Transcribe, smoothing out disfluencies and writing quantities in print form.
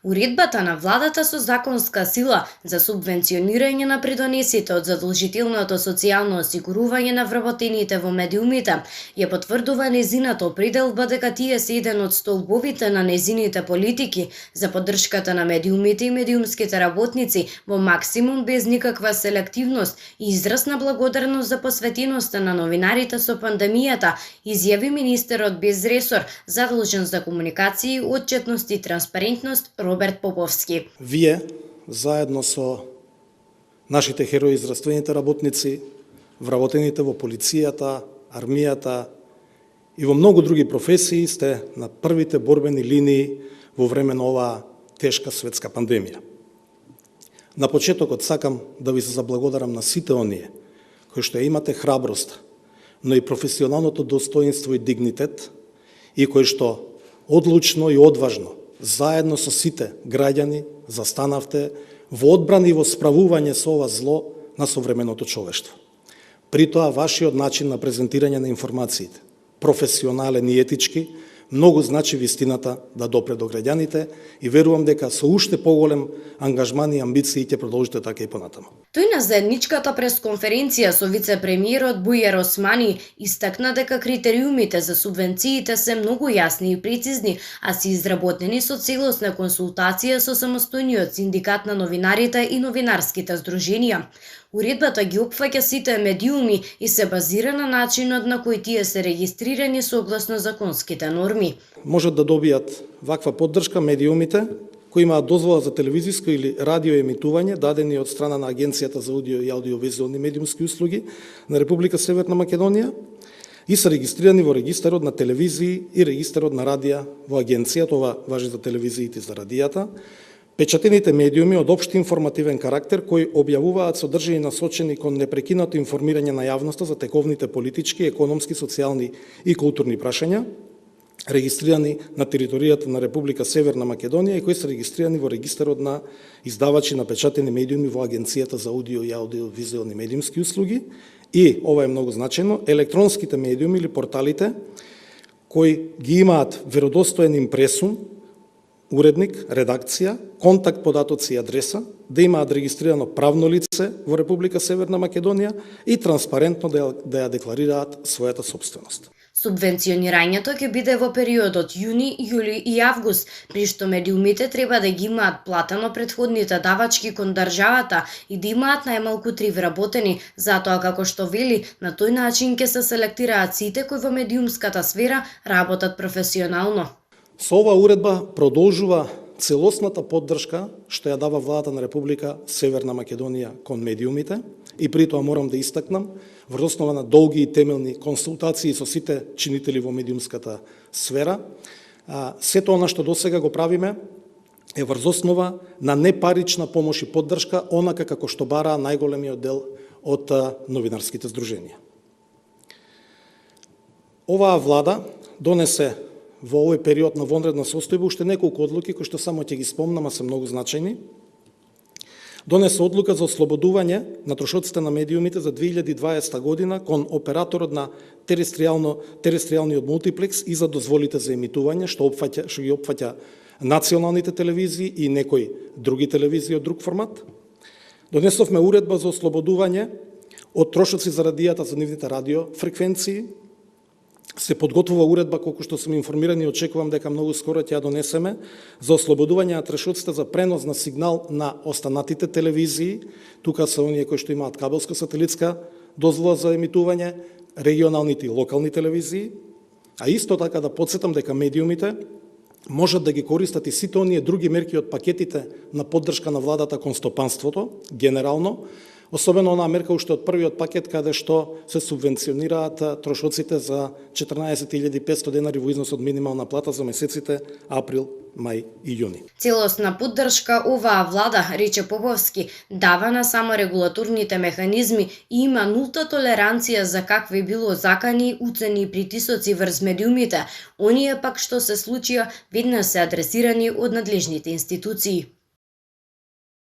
Уредбата на владата со законска сила за субвенционирање на придонесите од задолжителното социјално осигурување на вработените во медиумите ја потврдува незината определба дека тие се еден од столбовите на незините политики за поддршката на медиумите и медиумските работници во максимум без никаква селективност и израз на благодарност за посветеноста на новинарите со пандемијата, изјави министерот без ресор задолжен за комуникација, отчетност и транспарентност Роберт Поповски. Вие, заедно со нашите херои здравствените работници, вработените во полицијата, армијата и во многу други професии, сте на првите борбени линии во време на оваа тешка светска пандемија. На почетокот сакам да ви се заблагодарам на сите оние кои што имате храброст, но и професионалното достоинство и дигнитет и кои што одлучно и одважно заедно со сите граѓани застанавте во одбрана и во справување со ова зло на современото човештво. При тоа вашиот начин на презентирање на информациите, професионален и етички, многу значи вистината да допре до граѓаните и верувам дека со уште поголем ангажман и амбиции ќе продолжите така и понатаму. Тој на заедничката пресконференција со вице-премиерот Бујар Османи истакна дека критериумите за субвенциите се многу јасни и прецизни, а се изработени со целосна консултација со самостојниот синдикат на новинарите и новинарските здруженија. Уредбата ги опфаќа сите медиуми и се базира на начинот на кој тие се регистрирани согласно законските норми. Можат да добијат ваква поддршка медиумите кои имаат дозвола за телевизиско или радио емитување дадени од страна на Агенцијата за аудио и аудиовизуални медиумски услуги на Република Северна Македонија и се регистрирани во регистарот на телевизии и регистарот на радија во агенцијата, ова важи за телевизиите и за радијата. Печатените медиуми од општ информативен карактер кои објавуваат содржини насочени кон непрекинато информирање на јавноста за тековните политички, економски, социјални и културни прашања, регистрирани на територијата на Република Северна Македонија и кои се регистрирани во регистарот на издавачи на печатени медиуми во Агенцијата за аудио и аудиовизуални медиумски услуги и, ова е многу значајно, електронските медиуми или порталите кои ги имаат веродостоен импресум, уредник, редакција, контакт податоци и адреса, да имаат регистрирано правно лице во Република Северна Македонија и транспарентно да ја декларираат својата собственост. Субвенционирањето ќе биде во периодот јуни, јули и август, при што медиумите треба да ги имаат платено претходните давачки кон државата и да имаат најмалку 3 вработени, затоа како што вели, на тој начин ќе се селектираат сите кои во медиумската сфера работат професионално. Со оваа уредба продолжува целосната поддршка што ја дава владата на Република Северна Македонија кон медиумите и при тоа морам да истакнам врз основа на долги и темелни консултации со сите чинители во медиумската сфера. Сето она што досега го правиме е врз основа на непарична помош и поддршка, онака како што бараа најголемиот дел од новинарските здруженија. Оваа влада донесе во овој период на вонредна состојба уште неколку одлуки кои што само ќе ги спомнам, а се многу значајни. Донесе одлука за ослободување на трошоците на медиумите за 2020 година кон операторот на терестријалниот мултиплекс и за дозволите за емитување што ги опфаќа националните телевизии и некои други телевизии од друг формат. Донесовме уредба за ослободување од трошоци за радијата за нивните радиофреквенции. Се подготвува уредба, колку што сум информиран и очекувам дека многу скоро ќе ја донесеме, за ослободување на трошоците за пренос на сигнал на останатите телевизии. Тука се оние кои што имаат кабелска сателитска дозвола за емитување, регионалните и локални телевизии, а исто така да подсетам дека медиумите можат да ги користат и сите оние други мерки од пакетите на поддршка на владата кон стопанството, генерално, особено онаа мерка уште од првиот пакет каде што се субвенционираат трошоците за 14.500 денари во износ од минимална плата за месеците април, мај и јуни. Целосна поддршка оваа влада, рече Поповски, дава на само регулаторните механизми и има нулта толеранција за какви било закани, уцени и притисоци врз медиумите. Оние пак што се случија веднаш се адресирани од надлежните институции.